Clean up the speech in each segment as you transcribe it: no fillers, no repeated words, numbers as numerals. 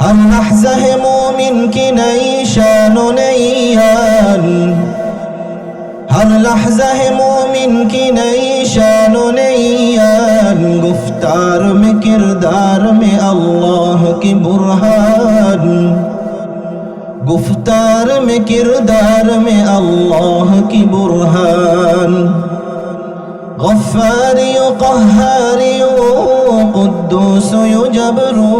हर लहज़ा है मोमिन की नई शानो नईयान, हर लहज़ा है मोमिन की नई शानो नईयान। गुफ्तार में किरदार में अल्लाह की बुरहान, गुफ्तार में किरदार में अल्लाह की बुरहान। गफ्फारी क़ह्हारी क़ुद्दूस जबरू,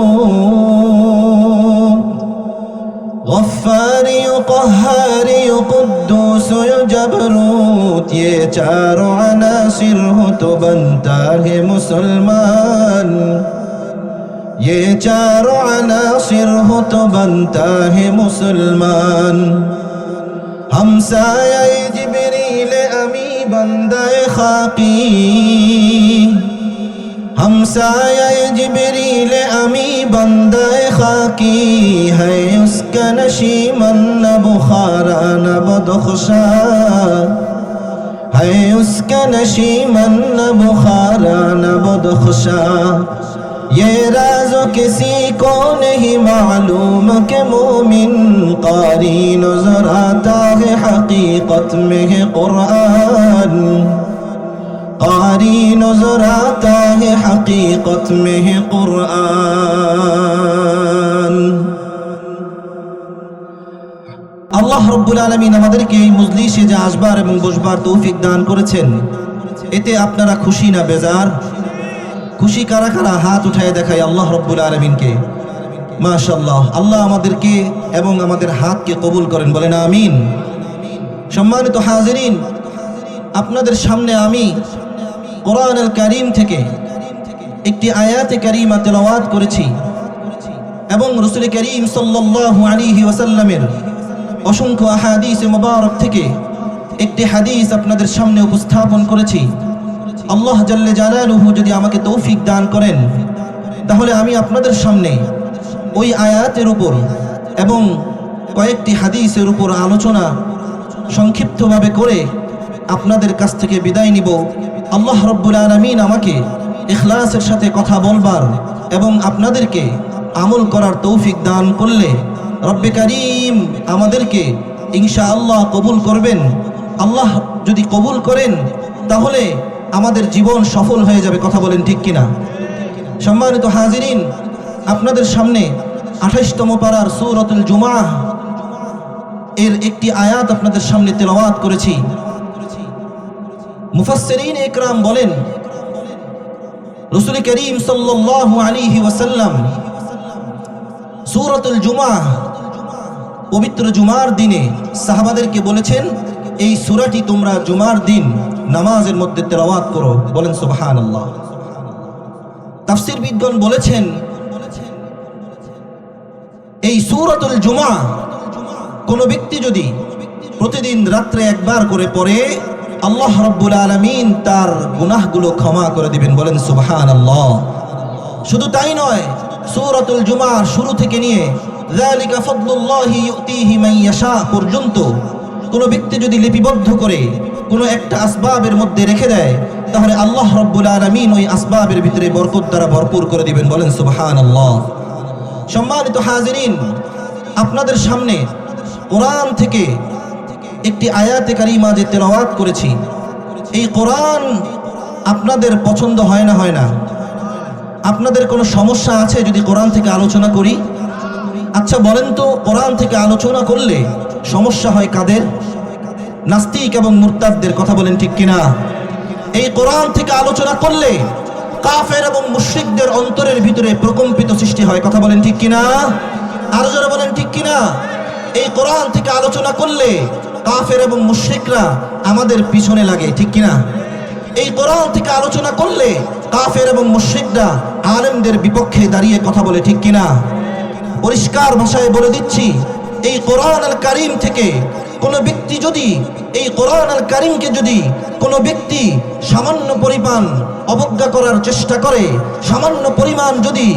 गफ्फारी क़ह्हारी क़ुद्दूस जबरूत। ये चारों अनासिर हो तो बनता है मुसलमान, ये चारों अनासिर हो तो बनता है मुसलमान। हमसाये जिब्रील अमी बंदे खाकी, हमसाये जिब्रील अमी बंदे खाकी। है उसका नशीमन न बुखारा न बदख्शा, है उसका नशीमन न बुखारा न बदख्शा। ये राज़ो किसी को नहीं मालूम के मोमिन क़ारी नज़र आता है हकीकत में है क़ुरआन, क़ारी नज़र आता है हकीकत में है क़ुरआन। আল্লাহ রব্বুল আলামিন আমাদেরকে এই মজলিসে যে আসবার এবং বসবার তৌফিক দান করেছেন, এতে আপনারা খুশি না বেজার? খুশি কারা কারা হাত উঠায় দেখায় আল্লাহ রব্বুল আলামিনকে। মাশাআল্লাহ, আল্লাহ আমাদেরকে এবং আমাদের হাতকে কবুল করেন, বলেন আমিন। সম্মানিত হাজিরিন, আপনাদের সামনে আমি কোরআনুল কারীম থেকে একটি আয়াতে কারীমা তেলাওয়াত করেছি এবং রাসূল করিম সাল্লাল্লাহু আলাইহি ওয়াসাল্লামের অসংখ্য আহাদিসে মুবারক থেকে একটি হাদিস আপনাদের সামনে উপস্থাপন করেছি। আল্লাহ জাল্লে জালালুহু যদি আমাকে তৌফিক দান করেন, তাহলে আমি আপনাদের সামনে ওই আয়াতের উপর এবং কয়েকটি হাদিসের উপর আলোচনা সংক্ষিপ্তভাবে করে আপনাদের কাছ থেকে বিদায় নিব। আল্লাহ রব্বুল আলামিন আমাকে ইখলাসের সাথে কথা বলবার এবং আপনাদেরকে আমল করার তৌফিক দান করলে রব্বে কারীম আমাদেরকে ইনশাআল্লাহ কবুল করবেন। আল্লাহ যদি কবুল করেন তাহলে আমাদের জীবন সফল হয়ে যাবে, কথা বলেন ঠিক কিনা? সম্মানিত হাজিরিন, আপনাদের সামনে 28তম পারার সূরাতুল জুমাহ এর একটি আয়াত আপনাদের সামনে তেলাওয়াত করেছি। মুফাসসিরিন ইকরাম বলেন, রাসূল করিম সাল্লাল্লাহু আলাইহি ওয়াসাল্লাম সূরাতুল জুমাহ পবিত্র জুমার দিনে সাহাবাদেরকে বলেছেন, এই সূরাটি তোমরা জুমার দিন নামাজের মধ্যে তেলাওয়াত করো, বলেন সুবহানাল্লাহ। তাফসীরবিদগণ বলেছেন, এই সূরাতুল জুমাহ কোন ব্যক্তি যদি প্রতিদিন রাত্রে একবার করে পড়ে, আল্লাহ রাব্বুল আলামিন তার গুনাহগুলো ক্ষমা করে দিবেন, বলেন সুবহানাল্লাহ। শুধু তাই নয়, সূরাতুল জুমাহ শুরু থেকে নিয়ে যালিকা ফাদলুল্লাহি ইউতিহি মান ইয়াশা পর্যন্ত কোন ব্যক্তি যদি লিপিবদ্ধ করে কোন একটা আসবাবের মধ্যে রেখে দেয়, তাহলে আল্লাহ রাব্বুল আলামিন ওই আসবাবের ভিতরে বরকত দ্বারা ভরপুর করে দিবেন, বলেন সুবহানাল্লাহ। সম্মানিত হাজিরিন, আপনাদের সামনে কোরআন থেকে একটি আয়াতে কারিমা যে তেলাওয়াত করেছি, এই কোরআন আপনাদের পছন্দ হয় না? হয় না? আপনাদের কোনো সমস্যা আছে যদি কোরআন থেকে আলোচনা করি? আচ্ছা বলেন তো, কোরআন থেকে আলোচনা করলে সমস্যা হয় কাদের? নাস্তিক এবং মুরতাদদের, কথা বলেন ঠিক কিনা? এই কোরআন থেকে আলোচনা করলে কাফের এবং মুশরিকদের অন্তরের ভিতরে প্রকম্পিত সৃষ্টি হয়, কথা বলেন ঠিক কিনা? আরো জোরে বলেন ঠিক কিনা? এই কোরআন থেকে আলোচনা করলে কাফের এবং মুশরিকরা আমাদের পিছনে লাগে, ঠিক কিনা? এই কোরআন থেকে আলোচনা করলে কাফের এবং মুশরিকরা আলেমদের বিপক্ষে দাঁড়িয়ে কথা বলে, ঠিক কিনা? পরিষ্কার ভাষায় বলে দিচ্ছি, এই কোরআন আল কারীম থেকে কোনো ব্যক্তি যদি, এই কোরআন আল কারীমকে যদি কোনো ব্যক্তি সামান্য পরিমাণ অবজ্ঞা করার চেষ্টা করে, সামান্য পরিমাণ যদি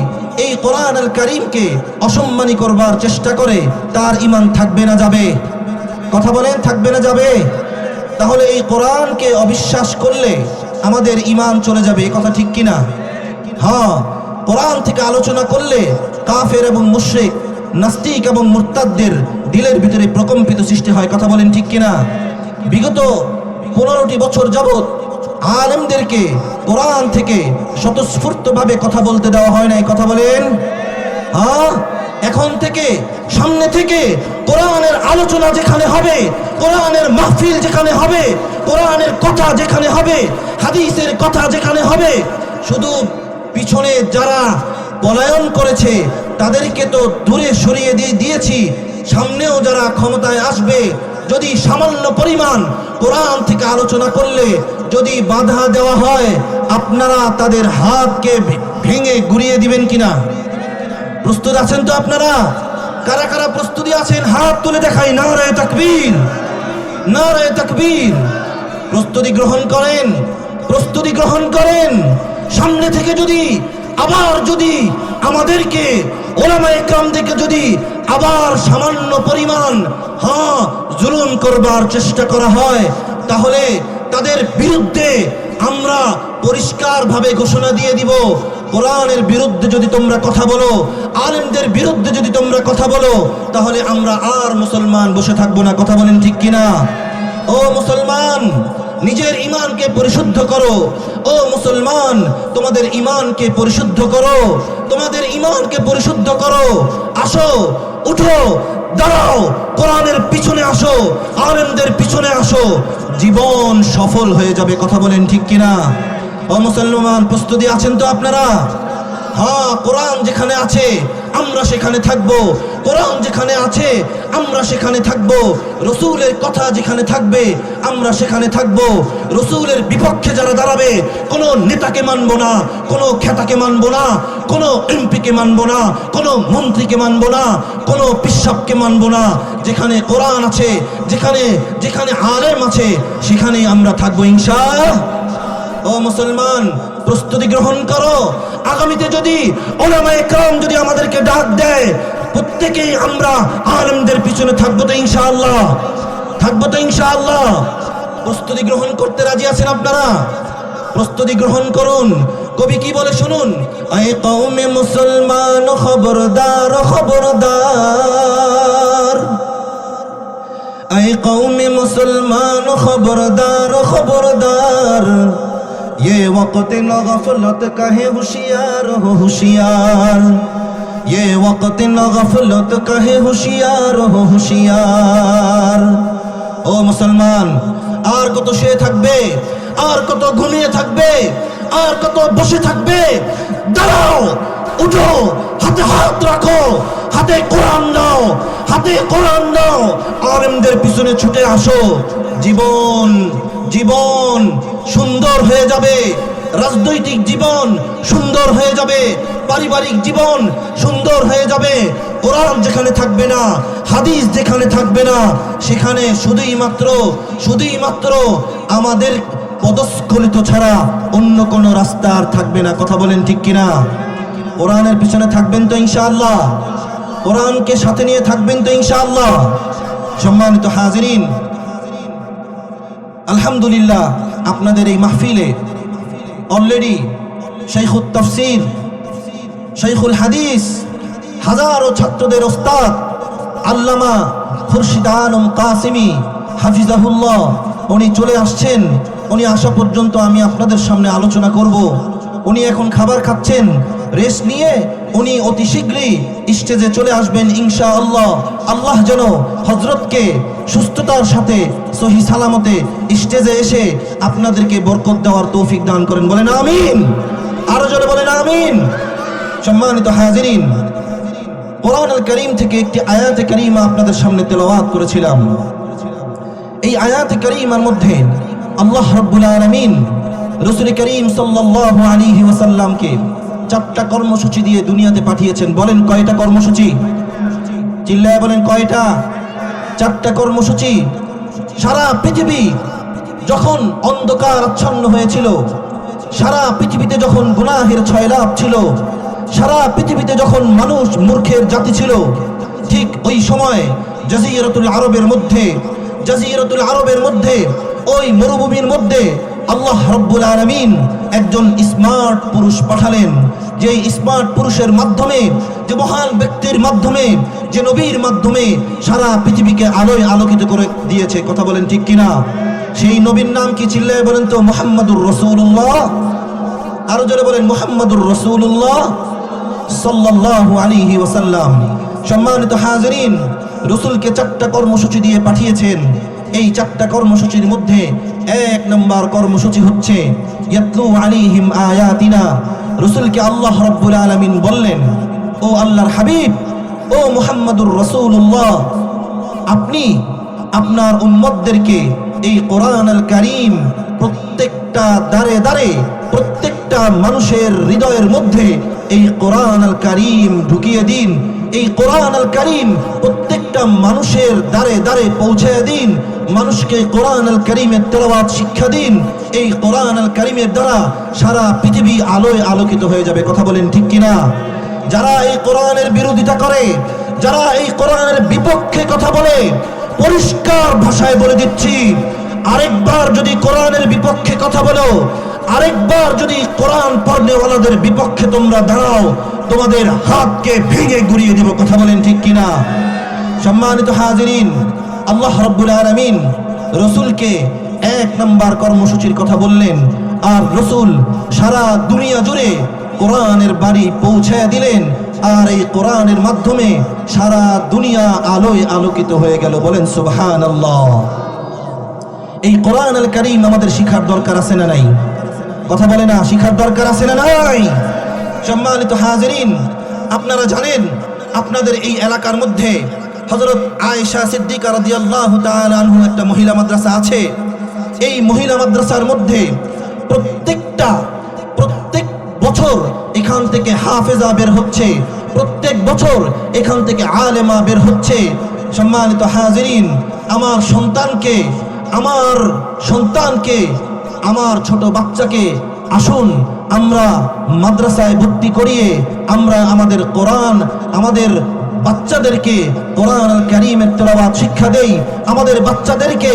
এই কোরআন আল কারীমকে অসম্মানী করবার চেষ্টা করে, তার ঈমান থাকবে না যাবে? কথা বলেন, থাকবে না যাবে? তাহলে এই কোরআনকে অবিশ্বাস করলে আমাদের ঈমান চলে যাবে, এই কথা ঠিক কিনা? হ্যাঁ, কোরআন থেকে আলোচনা করলে কাফের এবং মুশরিক, নাস্তিক এবং মুরতাদদের দিলের ভিতরে প্রকম্পিত সৃষ্টি হয়। কথা বলেন ঠিক কিনা? বিগত 15টি বছর যাবত আলেমদেরকে কোরআন থেকে স্বতঃস্ফূর্তভাবে কথা বলতে দেওয়া হয় নাই। কথা বলেন। এখন থেকে, সামনে থেকে কোরআনের আলোচনা যেখানে হবে, কোরআনের মাহফিল যেখানে হবে, কোরআনের কথা যেখানে হবে, হাদিসের কথা যেখানে হবে, শুধু পিছনে যারা পলায়ন করেছে তাদেরকে তো দূরে সরিয়ে দিয়েছি, সামনেও যারা ক্ষমতায় আসবে যদি সামান্য পরিমাণ কোরআন থেকে আলোচনা করলে যদি বাধা দেওয়া হয়, আপনারা তাদের হাতকে ভেঙে গুড়িয়ে দিবেন কিনা? প্রস্তুত আছেন তো আপনারা? কারা কারা প্রস্তুতি আছেন হাত তুলে দেখাই। নারায়ে তাকবীর, নারায়ে তাকবীর। প্রস্তুতি গ্রহণ করেন, প্রস্তুতি গ্রহণ করেন। সামনে থেকে যদি আবার যদি আমাদেরকে ওলামায়ে কেরামদেরকে যদি আবার সামান্য পরিমাণ জুলুম করবার চেষ্টা করা হয়, তাহলে তাদের বিরুদ্ধে আমরা পরিষ্কারভাবে ঘোষণা দিয়ে দিব, কোরআনের বিরুদ্ধে যদি তোমরা কথা বলো, আলেমদের বিরুদ্ধে যদি তোমরা কথা বলো, তাহলে আমরা আর মুসলমান বসে থাকবো না। কথা বলেন ঠিক কিনা? ও মুসলমান, নিজের ঈমানকে পরিশুদ্ধ করো। ও মুসলমান, তোমাদের ঈমানকে পরিশুদ্ধ করো, তোমাদের ঈমানকে পরিশুদ্ধ করো। আসো, উঠো, দাঁড়াও, কোরআনের পিছনে আসো, আলেমদের পিছনে আসো, জীবন সফল হয়ে যাবে। কথা বলেন ঠিক কিনা? ও মুসলমান, প্রস্তুতি আছেন তো আপনারা? কোরআন যেখানে আছে আমরা সেখানে থাকবো, কোরআন যেখানে আছে আমরা সেখানে থাকবো, রসূলের কথা যেখানে থাকবে আমরা সেখানে থাকবো। রসূলের বিপক্ষে যারা দাঁড়াবে, কোনো নেতাকে মানবো না, কোনো খেতাকে মানবো না, কোনো এমপিকে মানবো না, কোনো মন্ত্রীকে মানবো না, কোনো পিশাবকে মানবো না। যেখানে কোরআন আছে, যেখানে যেখানে আলেম আছে, সেখানেই আমরা থাকবো ইনশাআল্লাহ। ও মুসলমান, প্রস্তুতি গ্রহণ করো। আগামীতে যদি উলামায়ে কেরাম যদি আমাদেরকে ডাক দেয়, প্রত্যেকেই আমরা আলেমদের পিছনে থাকবো তো ইনশাআল্লাহ, থাকবো তো ইনশাআল্লাহ। প্রস্তুতি গ্রহণ করতে রাজি আছেন আপনারা? প্রস্তুতি গ্রহণ করুন। কবি কি বলে শুনুন। এ কওমে মুসলমান খবরদার খবরদার, এ কওমে মুসলমান খবরদার খবরদার, ये वक्त न गफलत का है होशियार हो होशियार, ये वक्त न गफलत का है होशियार हो होशियार। ও মুসলমান, আর কত শুয়ে থাকবে, আর কত ঘুমিয়ে থাকবে, আর কত বসে থাকবে? দাঁড়াও, উঠো, হাতে হাত রাখো, হাতে কোরআন নাও, হাতে কোরআন নাও, আলেমদের পিছনে ছুটে আসো। জীবন জীবন সুন্দর হয়ে যাবে, রাজনৈতিক জীবন সুন্দর হয়ে যাবে, পারিবারিক জীবন সুন্দর হয়ে যাবে। কোরআন যেখানে থাকবে না, হাদিস যেখানে থাকবে না, সেখানে শুধুই মাত্র আমাদের পদস্খলিত ছাড়া অন্য কোনো রাস্তা আর থাকবে না। কথা বলেন ঠিক কিনা? কোরআনের পিছনে থাকবেন তো ইনশাআল্লাহ? কোরআনকে সাথে নিয়ে থাকবেন তো ইনশাআল্লাহ? সম্মানিত হাজিরিন, আলহামদুলিল্লাহ, আপনাদের এই মাহফিলে অলরেডি শাইখুত তাফসীর, শাইখুল হাদিস, হাজারো ছাত্রদের ওস্তাদ আল্লামা খুরশিদ আলম কাসিমি হাফিজাহুল্লাহ উনি চলে আসছেন। উনি আসা পর্যন্ত আমি আপনাদের সামনে আলোচনা করব। উনি এখন খাবার খাচ্ছেন, রেস্ট নিয়ে উনি অতি শীঘ্রই স্টেজে চলে আসবেন ইনশাআল্লাহ। আল্লাহ যেন হযরতকে সুস্থতার সাথে সহি সালামতে স্টেজে এসে আপনাদেরকে বরকত দেওয়ার তৌফিক দান করেন। বলেন আমিন। আরো জোরে বলেন আমিন। সম্মানিত হাজিরিন, কোরআনুল কারীম থেকে একটি আয়াতে কারীমা আপনাদের সামনে তেলাওয়াত করেছিলাম। এই আয়াতে কারীমার মধ্যে আল্লাহ রাব্বুল আলামিন রাসূল করিম সাল্লাল্লাহু আলাইহি ওয়াসাল্লামকে 4টা কর্মসূচি দিয়ে দুনিয়াতে পাঠিয়েছেন। বলেন কয়টা কর্মসূচি? চিল্লায় বলেন কয়টা? 4টা কর্মসূচি। সারা পৃথিবী যখন অন্ধকার আচ্ছন্ন হয়েছিল, সারা পৃথিবীতে যখন গুনাহের ছয়লাভ ছিল, সারা পৃথিবীতে যখন মানুষ মূর্খের জাতি ছিল, ঠিক ওই সময় জাজিরাতুল আরবের মধ্যে ওই মরুভূমির মধ্যে আল্লাহ রাব্বুল আলামিন একজন স্মার্ট পুরুষ পাঠালেন। যে স্মার্ট পুরুষের মাধ্যমে, যে মহান ব্যক্তির মাধ্যমে, যে নবীর মাধ্যমে সারা পৃথিবীকে আলোয় আলোকিত করে দিয়েছে। কথা বলেন ঠিক কিনা? সেই নবীর নাম কি? চিল্লায় বলেন তো মুহাম্মাদুর রাসূলুল্লাহ। আরো জোরে বলেন মুহাম্মাদুর রাসূলুল্লাহ সাল্লাল্লাহু আলাইহি ওয়াসাল্লাম। সম্মানিত হাজিরিন, রাসূলকে 4টা কর্মসূচি দিয়ে পাঠিয়েছেন। এই 4টা কর্মসূচির মধ্যে 1 নম্বর কর্মসূচি হচ্ছে ইয়াতলু আলাইহিম আয়াতিনা। রাসূলকে আল্লাহ রাব্বুল আলামিন বললেন, ও আল্লাহর হাবিব, ও মুহাম্মাদুর রাসূলুল্লাহ, আপনি আপনার উম্মতদেরকে এই কোরআন আল কারীম প্রত্যেকটা দাঁড়ে দাঁড়ে, প্রত্যেকটা মানুষের হৃদয়ের মধ্যে এই কোরআন আল কারীম ঢুকিয়ে দিন। এই কোরআন আল কারীম প্রত্যেকটা মানুষের দ্বারে দ্বারে পৌঁছে দিন। মানুষকে কোরআন আল কারীমের তেলাওয়াত শিক্ষা দিন। এই কোরআন আল কারীমের দ্বারা সারা পৃথিবী আলোয় আলোকিত হয়ে যাবে। কথা বলেন ঠিক কিনা? যারা এই কোরআনের বিরোধিতা করে, যারা এই কোরআনের বিপক্ষে কথা বলে, পরিষ্কার ভাষায় বলে দিচ্ছি, আরেকবার যদি কোরআনের বিপক্ষে কথা বলো, আরেকবার যদি কোরআন পড়নেওয়ালাদের বিপক্ষে তোমরা দাঁড়াও, তোমাদের হাতকে ভেঙে গুড়িয়ে দেব। কথা বলেন ঠিক কিনা? সম্মানিত হাজিরিন, আল্লাহ রাব্বুল আলামিন রাসূলকে 1 নম্বর কর্মসূচির কথা বললেন, আর রাসূল সারা দুনিয়া জুড়ে কোরআনের বাণী পৌঁছায় দিলেন। আর এই কোরআনের মাধ্যমে সারা দুনিয়া আলোয় আলোকিত হয়ে গেল। বলেন সুবহানাল্লাহ। এই কোরআন আল কারীম আমাদের শিখার দরকার আছে না নাই? কথা বলে না, শিখার দরকার আছে না নাই? সম্মানিত হাজিরিন, আপনারা জানেন আপনাদের এই এলাকার মধ্যে হযরত আয়েশা সিদ্দিকা রাদিয়াল্লাহু তাআলা আনহা একটা মহিলা মাদ্রাসা আছে। এই মহিলা মাদ্রাসার মধ্যে প্রত্যেক বছর এখান থেকে হাফেজা বের হচ্ছে, প্রত্যেক বছর এখান থেকে আলেমা বের হচ্ছে। সম্মানিত হাজিরিন, আমার সন্তানকে, আমার ছোট বাচ্চাকে আসুন আমরা মাদ্রাসায় ভর্তি করিয়ে আমরা আমাদের কোরআন, আমাদের বাচ্চাদেরকে কোরআন আল কারীমের তেলাওয়াত শিক্ষা দেই, আমাদের বাচ্চাদেরকে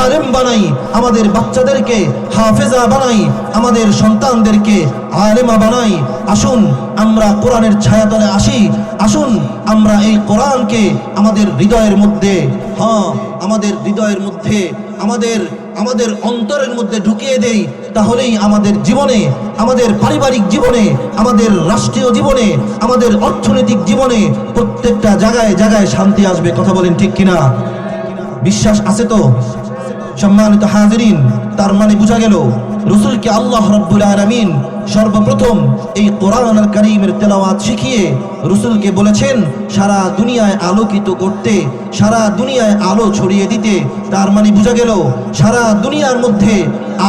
আলেম বানাই, আমাদের বাচ্চাদেরকে হাফেজা বানাই, আমাদের সন্তানদেরকে আলেমা বানাই। আসুন আমরা কোরআনের ছায়াতলে আসি। আসুন আমরা এই কোরআনকে আমাদের হৃদয়ের মধ্যে, আমাদের হৃদয়ের মধ্যে, আমাদের অন্তরের মধ্যে ঢুকিয়ে দেই। তাহলেই আমাদের জীবনে, আমাদের পারিবারিক জীবনে, আমাদের রাষ্ট্রীয় জীবনে, আমাদের অর্থনৈতিক জীবনে প্রত্যেকটা জায়গায় জায়গায় শান্তি আসবে। কথা বলেন ঠিক কিনা? বিশ্বাস আছে তো? সম্মানিত হাজিরিন, তার মানে বোঝা গেল রাসূলকে আল্লাহ রাব্বুল আলামিন সর্বপ্রথম এই কোরআন আল কারীমের তেলাওয়াত শিখিয়ে রাসূলকে বলেছেন সারা দুনিয়ায় আলোকিত করতে, সারা দুনিয়ায় আলো ছড়িয়ে দিতে। তার মানে বোঝা গেল সারা দুনিয়ার মধ্যে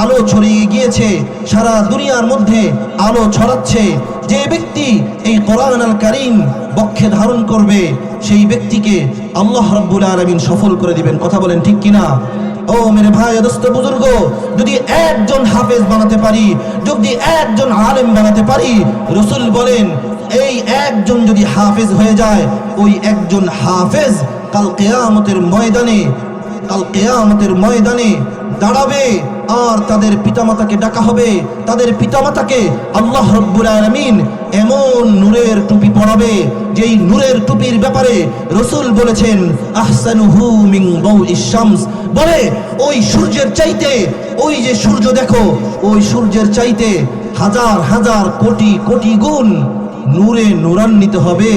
আলো ছড়িয়ে গিয়েছে, সারা দুনিয়ার মধ্যে আলো ছড়াচ্ছে। যে ব্যক্তি এই কোরআন আল কারীম বক্ষে ধারণ করবে, সেই ব্যক্তিকে আল্লাহ রাব্বুল আলামিন সফল করে দিবেন। কথা বলেন ঠিক কিনা? ও মেরে ভাই, দোস্ত, বুজুর্গ, যদি একজন হাফেজ বানাতে পারি, যদি একজন আলেম বানাতে পারি, রাসূল বলেন এই একজন যদি হাফেজ হয়ে যায়, ওই একজন হাফেজ কাল কিয়ামতের ময়দানে দাঁড়াবে। আর তাদের পিতামাতাকে ডাকা হবে, তাদের পিতামাতাকে আল্লাহ রাব্বুল আলামিন এমন নূরের টুপি পরাবে, যেই নূরের টুপির ব্যাপারে রাসূল বলেছেন আহসানুহু মিন দাউইশ শামস। বলে ওই সূর্যের চাইতে, ওই যে সূর্য দেখো, ওই সূর্যের চাইতে হাজার হাজার কোটি কোটি গুণ নূরে নূরান্বিত হবে,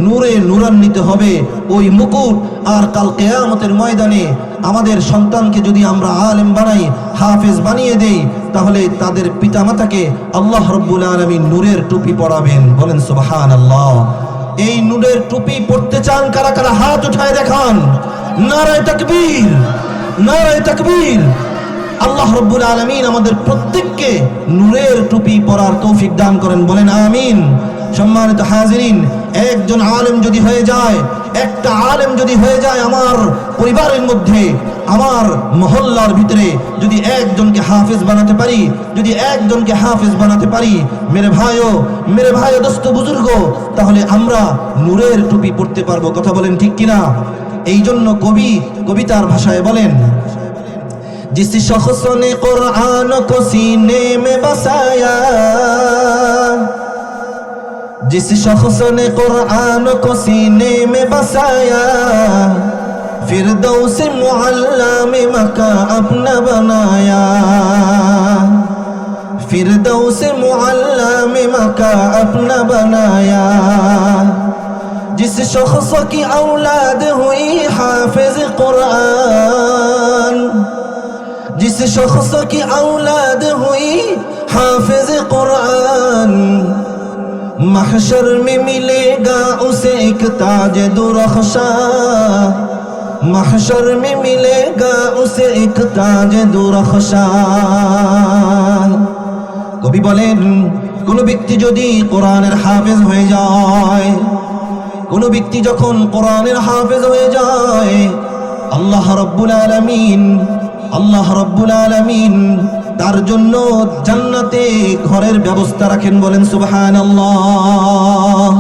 নূরে নূরান্বিত হবে ওই মুকুট। আর কাল কিয়ামতের ময়দানে আমাদের সন্তানকে যদি আমরা আলেম বানাই, হাফেজ বানিয়ে দেই, তাহলে তাদের পিতামাতাকে আল্লাহ রাব্বুল আলামিন নূরের টুপি পরাবেন। বলেন সুবহানাল্লাহ। এই নূরের টুপি পড়তে চান কারা কারা? হাত উঠায় দেখান। নারায়ে তাকবীর, নারায়ে তাকবীর। আল্লাহ রাব্বুল আলামিন আমাদের প্রত্যেককে নূরের টুপি পরার তৌফিক দান করেন। বলেন আমিন। সম্মানিত হাজিরিন, একজন আলেম যদি হয়ে যায়, একটা আলেম যদি হয়ে যায় আমার পরিবারের মধ্যে, আমার মহল্লার ভিতরে, যদি একজনকে হাফেজ বানাতে পারি, যদি একজনকে হাফেজ বানাতে পারি, মেরে ভাইও দোস্ত বুজুর্গ, তাহলে আমরা নূরের টুপি পড়তে পারবো। কথা বলেন ঠিক কিনা? এই জন্য কবি কবিতার ভাষায় বলেন, जिस शख्स ने कुरान को सीने में बसाया, जिस शख्स ने कुरान को सीने में बसाया फिरदौस मुअल्ला में मका अपना बनाया फिरदौस मुअल्ला में मका अपना बनाया जिस शख्स की औलाद हुई हाफिज कुरान जिस शख्स की औलाद हुई हाफिज कुरान महशर में मिलेगा उसे एक ताज दुरख्शा महशर में मिलेगा उसे एक ताज दुरख्शा কবি বলেন কোন ব্যক্তি যদি কোরআনের হাফেজ হয়ে যায় কোন ব্যক্তি যখন কোরআনের হাফেজ হয়ে যায় আল্লাহ রাব্বুল আলামিন তার জন্য জান্নাতে ঘরের ব্যবস্থা রাখেন বলেন সুবহানাল্লাহ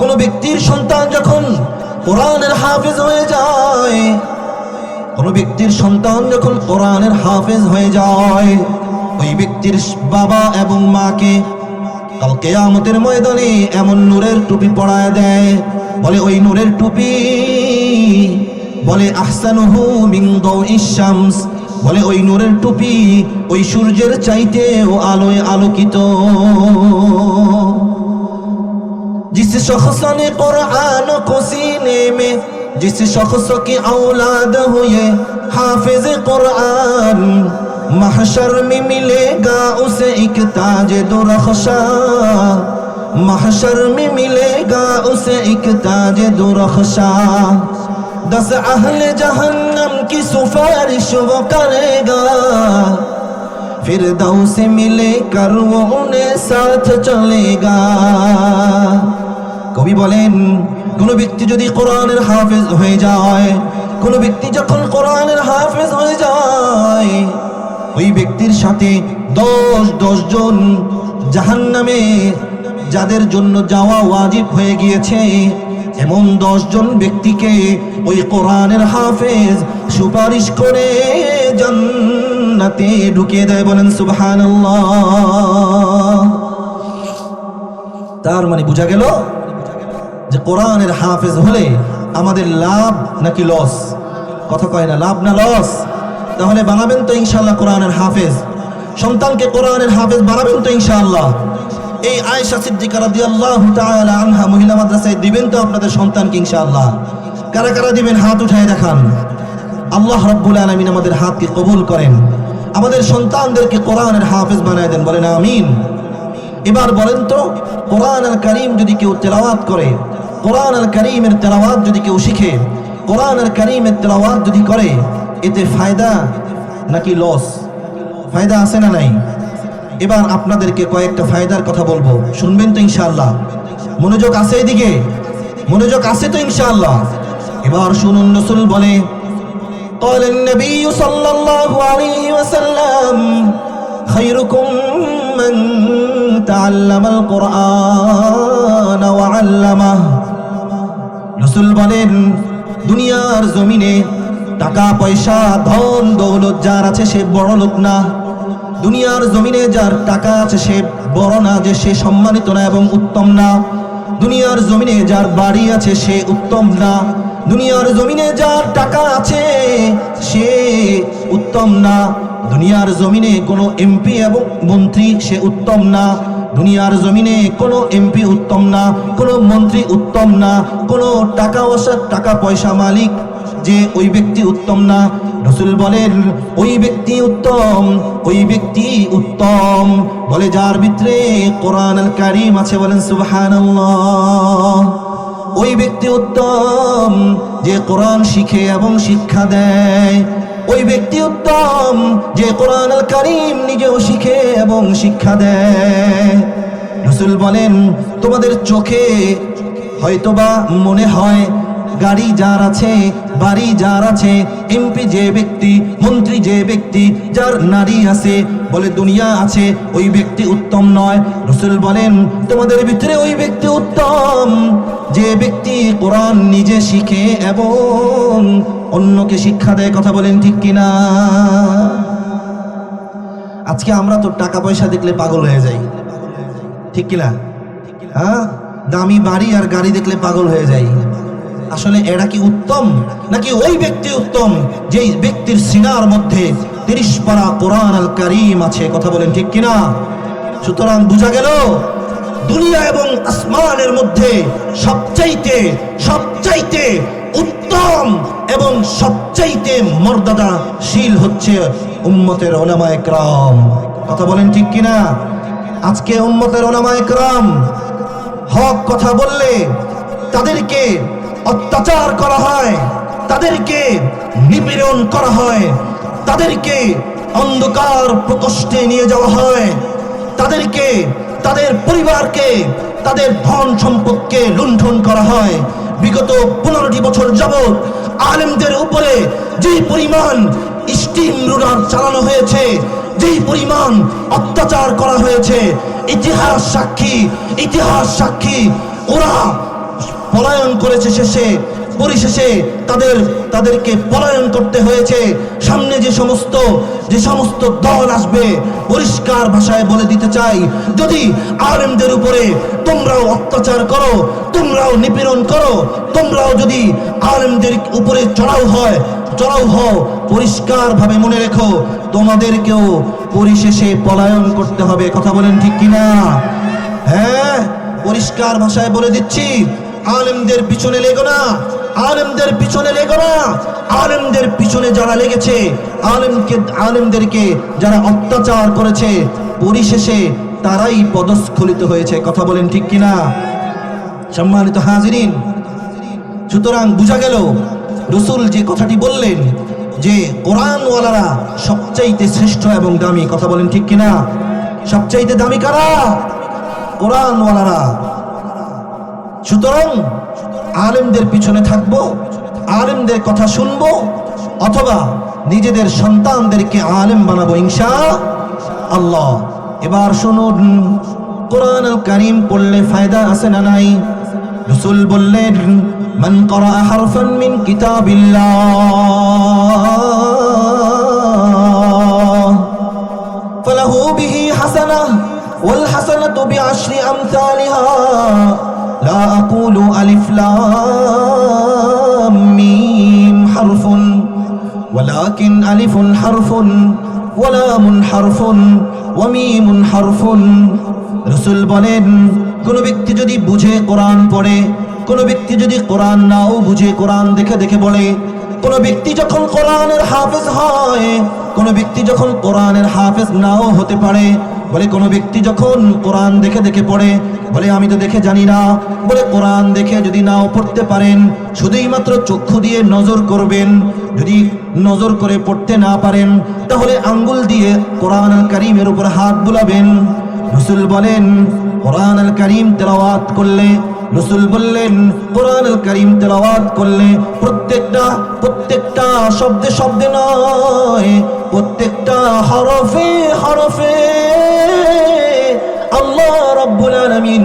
কোন ব্যক্তির সন্তান যখন কোরআনের হাফেজ হয়ে যায় কোন ব্যক্তির সন্তান যখন কোরআনের হাফেজ হয়ে যায় ওই ব্যক্তির বাবা এবং মাকে কাল কিয়ামতের ময়দানে এমন নূরের টুপি পরায় দেয় বলে ওই নূরের টুপি বলে আহসানুহু মিন দাউইশ শামস বলে ওই নূরের টুপি ওই সূর্যের চাইতেও আলোয় আলোকিত जिस शख्स ने कुरान को सीने में जिस शख्स की औलाद हुए हाफिज कुरान महशर में मिलेगा उसे एक ताज दुरख्शा महशर में मिलेगा उसे एक ताज दुरख्शा 10 अहले जहन्नम की सिफारिश वो करेगा फिरदौस मिले कर वो उन्हें साथ चलेगा কবি বলেন কোন ব্যক্তি যদি কোরআনের হাফেজ হয়ে যায় কোন ব্যক্তি যখন কোরআনের হাফেজ হয়ে যায় ওই ব্যক্তির সাথে 10 জন জাহান্নামে যাদের জন্য যাওয়া ওয়াজিব হয়ে গিয়েছে এমন 10 জন ব্যক্তিকে ওই কোরআনের হাফেজ সুপারিশ করে জান্নাতে ঢুকিয়ে দেয় বলেন সুবহানাল্লাহ তার মানে বোঝা গেল যে কোরআনের হাফেজ হলে আমাদের লাভ নাকি লস কথা কয় না লাভ না লস তাহলে বানাবেন তো ইনশাআল্লাহ কোরআনের হাফেজ সন্তানকে কোরআনের হাফেজ বানাবেন তো ইনশাআল্লাহ এই আয়েশা সিদ্দিকা রাদিয়াল্লাহু তাআলা আনহা মহিলা মাদ্রাসায় দিবেন তো আপনাদের সন্তানকে ইনশাআল্লাহ কারা কারা দিবেন হাত উঠায় দেখান আল্লাহ রাব্বুল আলামিন আমাদের হাতকে কবুল করেন আমাদের সন্তানদেরকে কোরআনের হাফেজ বানায় দেন বলেন আমিন এবার বলেন তো কোরআন আল কারীম যদি কেউ তেলাওয়াত করে কোরআন আল কারীমের তেলাওয়াত যদি কেউ শিখে কোরআন আল কারীমের তেলাওয়াত যদি করে এতে ফায়দা নাকি লস ফায়দা আছে না নাই এবার আপনাদেরকে কয়েকটা ফায়দার কথা বলবো শুনবেন তো ইনশাআল্লাহ মনোযোগ আছে এদিকে মনোযোগ আছে তো ইনশাআল্লাহ এবার শুনুন রাসূল বলে قال النبي صلى الله عليه وسلم خيركم من تعلم القرآن وعلمه রাসূল বলেন দুনিয়ার জমিনে টাকা পয়সা ধন দৌলত যার আছে সে বড় লোক না দুনিয়ার জমিনে যার টাকা আছে সে বড় না যে সে সম্মানিত না এবং উত্তম না দুনিয়ার জমিনে যার বাড়ি আছে সে উত্তম না দুনিয়ার জমিনে যার টাকা আছে সে উত্তম না দুনিয়ার জমিনে কোনো এমপি এবং মন্ত্রী সে উত্তম না দুনিয়ার জমিনে কোনো এমপি উত্তম না কোনো মন্ত্রী উত্তম না কোনো টাকা পয়সা মালিক যে ওই ব্যক্তি উত্তম না রাসূল বলেন ওই ব্যক্তি উত্তম বলে যার ভিতরে কোরআন আল কারীম আছে বলেন সুবহানাল্লাহ ওই ব্যক্তি উত্তম যে কোরআন শিখে এবং শিক্ষা দেয় ওই ব্যক্তি উত্তম যে কোরআন আল কারীম নিজেও শিখে এবং শিক্ষা দেয় রাসূল বলেন তোমাদের চোখে হয়তোবা মনে হয় গাড়ি যার আছে বাড়ি যার আছে এমপি যে ব্যক্তি মন্ত্রী যে ব্যক্তি যার নারী আছে বলে দুনিয়া আছে ওই ব্যক্তি উত্তম নয় রাসূল বলেন তোমাদের ভিতরে ওই ব্যক্তি উত্তম যে ব্যক্তি কোরআন নিজে শিখে এবং অন্যকে শিক্ষা দেয় কথা বলেন ঠিক কিনা আজকে আমরা তো টাকা পয়সা দেখলে পাগল হয়ে যাই ঠিক কিনা হ্যাঁ, দামি বাড়ি আর গাড়ি দেখলে পাগল হয়ে যায়। আসলে এরা কি উত্তম, নাকি ওই ব্যক্তি উত্তম যেই ব্যক্তির সিনার মধ্যে 30 পারা কোরআন আল কারীম আছে? কথা বলেন ঠিক কিনা? সুতরাং বোঝা গেল দুনিয়া এবং আসমানের মধ্যে সবচাইতে উত্তম এবং সবচাইতে মর্যাদাশীল হচ্ছে উম্মতের উলামায়ে কেরাম। কথা বলেন ঠিক কিনা? আজকে উম্মতের উলামায়ে কেরাম হক কথা বললে তাদেরকে অত্যাচার করা হয়, তাদেরকে নিপীড়ন করা হয়, তাদেরকে অন্ধকার প্রকোষ্ঠে নিয়ে যাওয়া হয়, তাদেরকে, তাদের পরিবারকে, তাদের ধন সম্পদকে লুণ্ঠন করা হয়। বিগত 15টি বছর যাবৎ আলেমদের উপরে যেই পরিমাণ স্টিম রুলার চালানো হয়েছে, যেই পরিমাণ অত্যাচার করা হয়েছে, ইতিহাস সাক্ষী। ওরা পলায়ন করেছে, পরিশেষে তাদেরকে পলায়ন করতে হয়েছে। সামনে যে সমস্ত দল আসবে, পরিষ্কার ভাষায় বলে দিতে চাই, যদি আলেমদের উপরে তোমরাও অত্যাচার করো, তোমরাও নিপীড়ন করো, তোমরাও যদি আলেমদের উপরে চড়াও হও, পরিষ্কার ভাবে মনে রেখো, তোমাদেরকেও পরিশেষে পলায়ন করতে হবে। কথা বলেন ঠিক কিনা? হ্যাঁ, পরিষ্কার ভাষায় বলে দিচ্ছি, আলেমদের পিছনে লেগো না, আলেমদের পিছনে যারা লেগেছে, আলেমদেরকে যারা অত্যাচার করেছে, পরিশেষে তারাই পদস্খলিত হয়েছে। কথা বলেন ঠিক কিনা? সম্মানিত হাজিরিন, সুতরাং বোঝা গেল রাসূল যে কথাটি বললেন যে কোরআনওয়ালারা সবচাইতে শ্রেষ্ঠ এবং দামি। কথা বলেন ঠিক কিনা? সবচাইতে দামি কারা? কোরআনওয়ালারা। সুতরাং আলেমদের পিছনে থাকবো, আলেমদের কথা শুনবো, অথবা নিজেদের সন্তানদেরকে আলেম বানাবো ইনশাআল্লাহ। এবার শুনুন, কোরআন আল কারীম পড়লে ফায়দা আছে না নাই? রাসূল বললেন, মান ক্বারা হারফান মিন কিতাবিল্লাহ ফালাহু বিহি হাসানাহ ওয়াল হাসানাতু বিআশরি আমসালিহা লা আকুলু আলিফ লাম মিম হারফুন ওয়ালাকিন আলিফুন হারফুন ওয়া লামুন হারফুন ওয়া মিমুন হারফুন। রাসূল বলেন, কোন ব্যক্তি যদি বুঝে কোরআন পড়ে, কোন ব্যক্তি যদি কোরআন নাও বুঝে কোরআন দেখে দেখে বলে, কোন ব্যক্তি যখন কোরআনের হাফেজ হয়, কোন ব্যক্তি যখন কোরআনের হাফেজ নাও হতে পারে, বলে কোন ব্যক্তি যখন কোরআন দেখে দেখে পড়ে, বলে আমি তো দেখে জানি না, বলে কোরআন দেখে যদি নাও পড়তে পারেন, শুধুই মাত্র চক্ষু দিয়ে নজর করবেন, যদি নজর করে পড়তে না পারেন, তাহলে আঙ্গুল দিয়ে কোরআন আল কারীমের উপর হাত বুলাবেন। রাসূল বলেন, কোরআন আল কারীম তেলাওয়াত করলে, রাসূল বললেন, কোরআন আল কারীম তেলাওয়াত করলে প্রত্যেকটা শব্দে নয়, প্রত্যেকটা হরফে আল্লাহ রাব্বুল আলামিন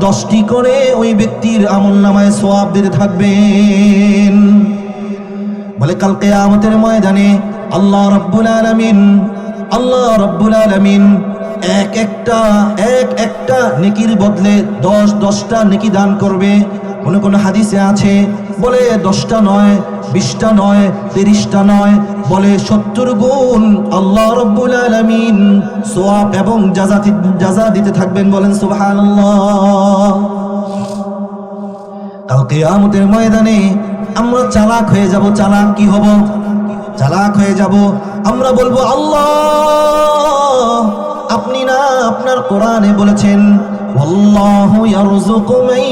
10টি করে ওই ব্যক্তির আমলনামায় সওয়াব দিতে থাকবেন। বলে কাল কিয়ামতের ময়দানে আল্লাহ রাব্বুল আলামিন এক একটা নেকির বদলে 10টা নেকি দান করবে। কোন হাদিসে আছে, বলে 10টা নয়, 20টা নয়, 30টা নয়, বলে 70 গুণ আল্লাহ রাব্বুল আলামিন সওয়াব এবং জাযা দিতে থাকবেন। বলেন সুবহানাল্লাহ। কাল কিয়ামতের ময়দানে আমরা চালাক হয়ে যাব। চালাক কি হব? চালাক হয়ে যাব। আমরা বলবো, আল্লাহ, আপনি না আপনার কোরআনে বলেছেন, আল্লাহু ইয়ারযুকু মান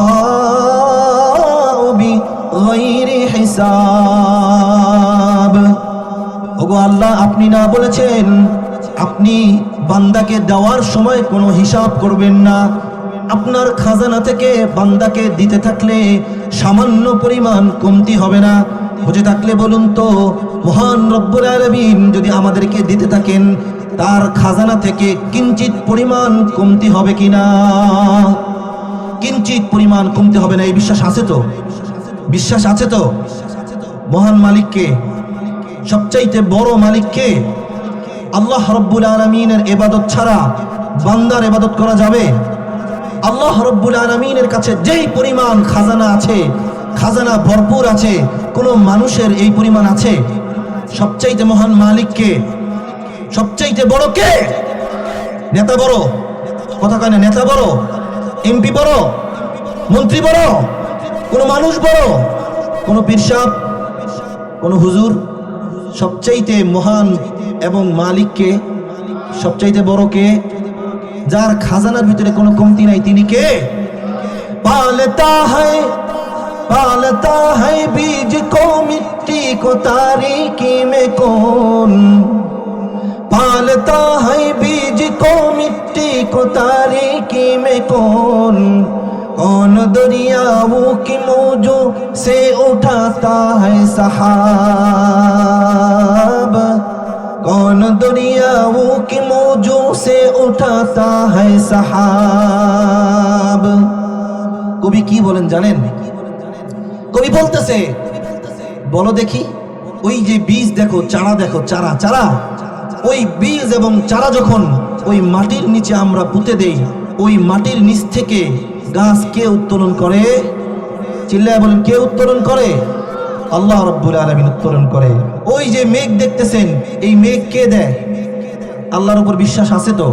ইয়াশাউ বিগাইরি হিসাব। ওগো আল্লাহ, আপনি না বলেছেন আপনি বান্দাকে দেওয়ার সময় কোনো হিসাব করবেন না, আপনার খাজানা থেকে বান্দাকে দিতে থাকলে সামান্য পরিমাণ কমতি হবে না। বুঝে থাকলে বলুন তো, মহান রব্বুল আলামিন যদি আমাদেরকে দিতে থাকেন, তার খাজানা থেকে কিঞ্চিত পরিমাণ কমতি হবে কিনা? কিঞ্চিত পরিমাণ কমতি হবে না। এই বিশ্বাস আছে তো? বিশ্বাস আছে তো? মহান মালিককে, সবচাইতে বড় মালিককে, আল্লাহ রব্বুল আলামিনের ইবাদত ছাড়া বান্দার ইবাদত করা যাবে? আল্লাহ রাব্বুল আলামিনের কাছে যেই পরিমাণ খাজানা আছে, খাজানা ভরপুর আছে, কোন মানুষের এই পরিমাণ আছে? সবচাইতে মহান মালিক কে? সবচাইতে বড় কে? নেতা বড়? কথা কয় না? নেতা বড়? এমপি বড়? মন্ত্রী বড়? কোন মানুষ বড়? কোন পীর সাহেব? কোন হুজুর? সবচাইতে মহান এবং মালিক কে? সবচাইতে বড় কে? যার খাজানার ভিতরে কোনো কমতি নাই, তিনি কে? पालता है बीज को मिट्टी को तारीकी में कौन, पालता है बीज को मिट्टी को तारीकी में कौन, कौन दरियाओं की मौजों से उठाता है सहाब, कौन दरियाओं की मौजों से उठाता है सहाब। কবি কি বলেন জানেন? কবি বলতেছে, বলো দেখি, ওই যে বীজ দেখো, চারা দেখো, চারা চারা, ওই বীজ এবং চারা যখন ওই মাটির নিচে আমরা পুঁতে দেই, ওই মাটির নিচ থেকে গাছ কে উত্তোলন করে? চিল্লায় বলেন, কে উত্তোলন করে? আল্লাহ রাব্বুল আলামিন উত্তোলন করে। ওই যে মেঘ দেখতেছেন, এই মেঘ কে দেয়? আল্লাহর উপর বিশ্বাস আছে তো?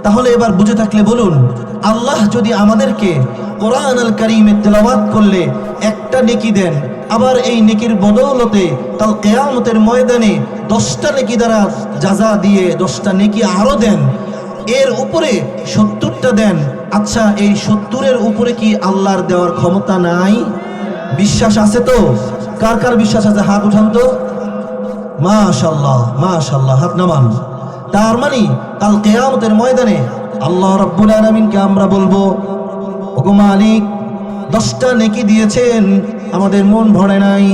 তাহলে এবার বুঝে থাকলে বলুন, আল্লাহ যদি আমাদেরকে কোরআন আল কারীমে তেলাওয়াত করলে একটা নেকি দেন, আবার এই নেকির বদৌলতে কাল কিয়ামতের ময়দানে 10টা নেকি দ্বারা জাযা দিয়ে 10টা নেকি আরো দেন, এর উপরে 70টা দেন, আচ্ছা এই 70-এর উপরে কি আল্লাহর দেওয়ার ক্ষমতা নাই? বিশ্বাস আছে তো? কার কার বিশ্বাস আছে হাত উঠান তো। মাশাআল্লাহ মাশাআল্লাহ, হাত নামান। তার মানে কাল কিয়ামতের ময়দানে আল্লাহ রাব্বুল আলামিনকে আমরা বলবো, ওগো মালিক 10টা নেকি দিয়েছেন, আমাদের মন ভরে নাই,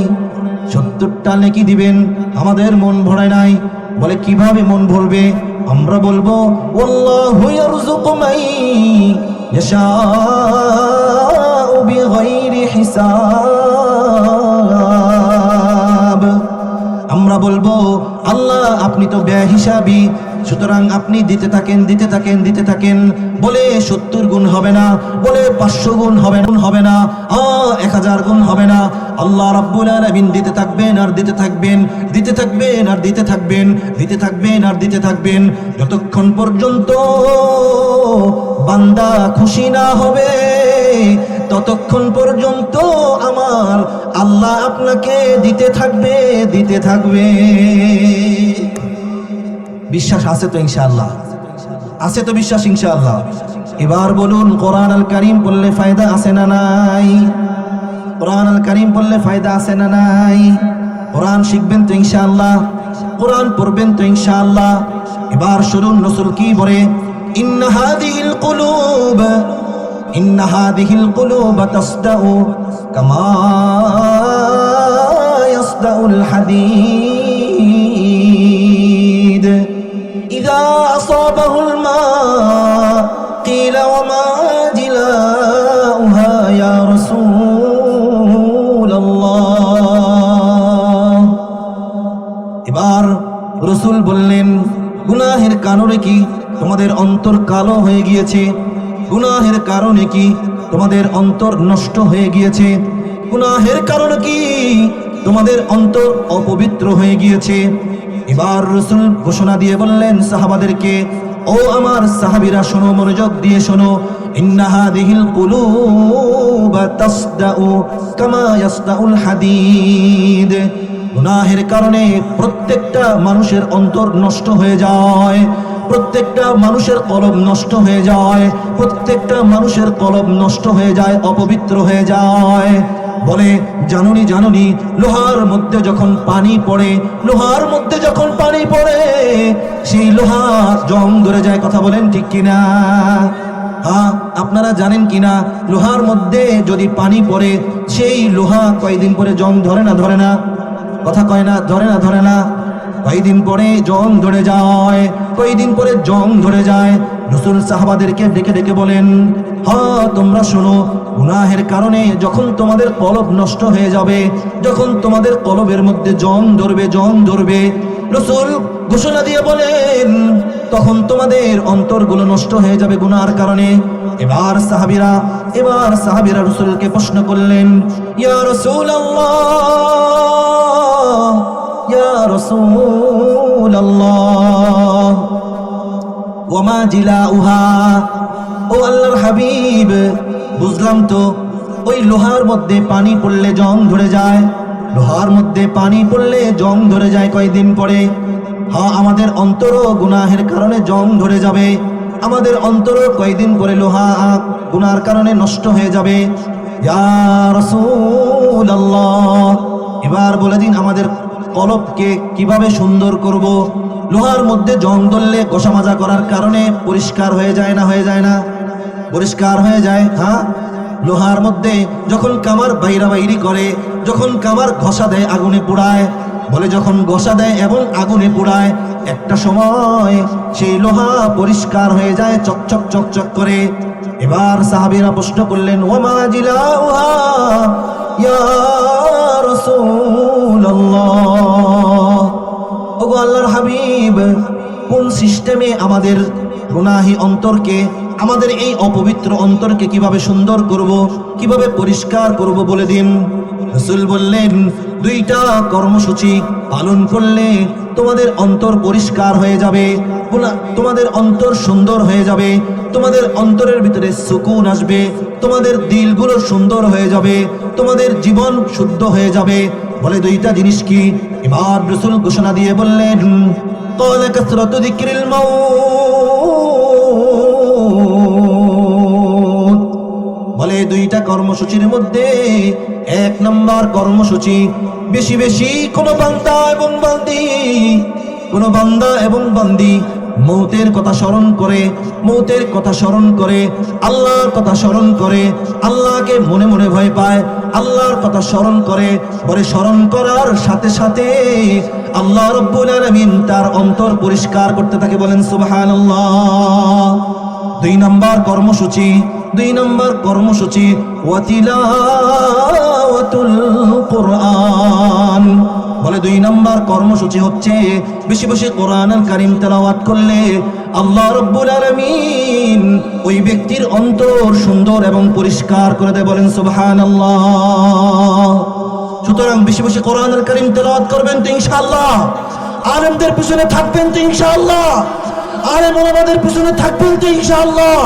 70টা নেকি দিবেন, আমাদের মন ভরে নাই। বলে কিভাবে মন ভরবে? আমরা বলবো, ওয়াল্লাহু ইয়ারযুকু মান ইয়াশাউ বিগাইরি হিসাব। আমরা বলবো, আল্লাহ আপনি তো বেহিসাবি, সুতরাং আপনি দিতে থাকেন, দিতে থাকেন, দিতে থাকেন। বলে 70 গুণ হবে না, বলে 500 গুণ হবে না, 1000 গুণ হবে না। আল্লাহ রাব্বুল আলামিন দিতে থাকবেন আর দিতে থাকবেন, দিতে থাকবেন আর দিতে থাকবেন, দিতে থাকবেন আর দিতে থাকবেন, যতক্ষণ পর্যন্ত বান্দা খুশি না হবে, ততক্ষণ পর্যন্ত আমার আল্লাহ আপনাকে দিতে থাকবে, দিতে থাকবে। বিশ্বাস আছে তো ইনশাআল্লাহ? আছে তো বিশ্বাস ইনশাআল্লাহ? এবার বলুন, কোরআন আল কারীম পড়লে ফায়দা আছে না নাই? কোরআন আল কারীম পড়লে ফায়দা আছে না নাই? কোরআন শিখবেন তো ইনশাআল্লাহ? কোরআন পড়বেন তো ইনশাআল্লাহ? এবার শুনুন রাসূল কি বলে, ইন্না হাদিহিল কুলুব তাসদাউ কামা ইয়াসদাউল হাদীদ ইযা আসাবাহুল মা কিলা ওয়া মা জিলাউহা ইয়া রাসূলুল্লাহ। এবার রাসূল বললেন, গুনাহের কারণে কি তোমাদের অন্তর কালো হয়ে গিয়েছে? গুনাহের কারণে কি তোমাদের অন্তর নষ্ট হয়ে গিয়েছে? গুনাহের কারণে কি তোমাদের অন্তর অপবিত্র হয়ে গিয়েছে? এবার রাসূল ঘোষণা দিয়ে বললেন সাহাবাদেরকে, ও আমার সাহাবীরা শোনো, মনোযোগ দিয়ে শোনো, ইন্না হাদিহিল কুলুব তাসদাউ কামা ইয়াসদাউল হাদীদ। গুনাহের কারণে প্রত্যেকটা মানুষের অন্তর নষ্ট হয়ে যায়, প্রত্যেকটা মানুষের কলব নষ্ট হয়ে যায়, প্রত্যেকটা মানুষের কলব নষ্ট হয়ে যায়, অপবিত্র হয়ে যায়। বলে, জানুনি জানুনি, লোহার মধ্যে যখন পানি পড়ে, লোহার মধ্যে যখন পানি পড়ে সেই লোহা জং ধরে যায়। কথা বলেন ঠিক কিনা? হ্যাঁ, আপনারা জানেন কিনা লোহার মধ্যে যদি পানি পড়ে সেই লোহা কয়দিন পরে জং ধরে না? ধরে না? কথা কয় না? ধরে না? ধরে না? কয়দিন পরে জং ধরে যায়, কয়দিন পরে জং ধরে যায়। রাসূল সাহাবাদেরকে ডেকে ডেকে বলেন, হ্যাঁ তোমরা শোনো, গুনাহের কারণে যখন তোমাদের কলব নষ্ট হয়ে যাবে, যখন তোমাদের কলবের মধ্যে জং ধরবে, রাসূল ঘোষণা দিয়ে বলেন তখন তোমাদের অন্তরগুলো নষ্ট হয়ে যাবে গুনাহর কারণে। এবার সাহাবীরা রাসূলকে প্রশ্ন করলেন, ইয়া রাসূলুল্লাহ, ইয়া রাসূলুল্লাহ, ওয়ামা জিলাউহা, ও আল্লাহর হাবিব, বুঝলাম তো ওই লোহার মধ্যে পানি পড়লে জং ধরে যায়, লোহার মধ্যে পানি পড়লে জং ধরে যায় কয়দিন পরে। হ্যাঁ আমাদের অন্তরও গুনাহের কারণে জং ধরে যাবে, আমাদের অন্তরও কয়দিন পরে লোহা গুনার কারণে নষ্ট হয়ে যাবে। ইয়া রাসূলুল্লাহ, এবার বলে দিন আমাদের কলবকে কিভাবে সুন্দর করব। লোহার মধ্যে জং ধরলে ঘষা মাজা করার কারণে পরিষ্কার হয়ে যায় না, হয়ে যায় না? পরিষ্কার হয়ে যায়। হ্যাঁ, লোহার মধ্যে যখন কামার বাইরি করে, যখন কামার ঘষা দেয় আগুনে পোড়ায়, বলে যখন ঘষা দেয় এবং আগুনে পোড়ায় একটা সময় সেই লোহা পরিষ্কার হয়ে যায়, চকচক চকচক করে। এবার সাহাবীরা প্রশ্ন করলেন, ওয়ামা জিলাউহা ইয়া রাসূলুল্লাহ, ওগো আল্লাহর হাবিব, কোন সিস্টেমে আমাদের গুনাহি অন্তরকে, আমাদের এই অপবিত্র অন্তরকে কিভাবে সুন্দর করব, কিভাবে পরিষ্কার করব বলে দিন। রাসূল বললেন, দুইটা কর্মসূচি পালন করলে তোমাদের অন্তর পরিষ্কার হয়ে যাবে, তোমাদের অন্তর সুন্দর হয়ে যাবে, তোমাদের অন্তরের ভিতরে সুকুন আসবে, তোমাদের দিলগুলো সুন্দর হয়ে যাবে, তোমাদের জীবন শুদ্ধ হয়ে যাবে। বলে দুইটা জিনিস কি? এবার রাসূল ঘোষণা দিয়ে বললেন, ক্বালা কাসরাতু যিকরিল মাউত, বলে দুইটা কর্মসূচির মধ্যে এক নম্বর কর্মসূচি, বেশি বেশি কোনো বান্দা এবং বান্দি মৌতের কথা স্মরণ করে, মৌতের কথা স্মরণ করে, আল্লাহর কথা স্মরণ করে, আল্লাহকে মনে মনে ভয় পায়, আল্লাহর কথা স্মরণ করে। বলে স্মরণ করার সাথে সাথে আল্লাহ রাব্বুল আলামিন তার অন্তর পরিষ্কার করতে থাকে। বলেন সুবহানাল্লাহ। দুই নম্বর কর্মসূচি ওয়া তিলাওয়াতুল কুরআন, বলে দুই নম্বর কর্মসূচি হচ্ছে বেশি বেশি কোরআনুল কারীম তেলাওয়াত করলে আল্লাহ রাব্বুল আলামিন ওই ব্যক্তির অন্তর সুন্দর এবং পরিষ্কার করে দেয়। বলেন সুবহানাল্লাহ। সুতরাং বেশি বেশি কোরআনুল কারীম তেলাওয়াত করবেন তো ইনশাআল্লাহ, আলেমদের পিছনে থাকবেন তো ইনশাআল্লাহ, আলেম ওলামাদের পিছনে থাকবেন তো ইনশাআল্লাহ।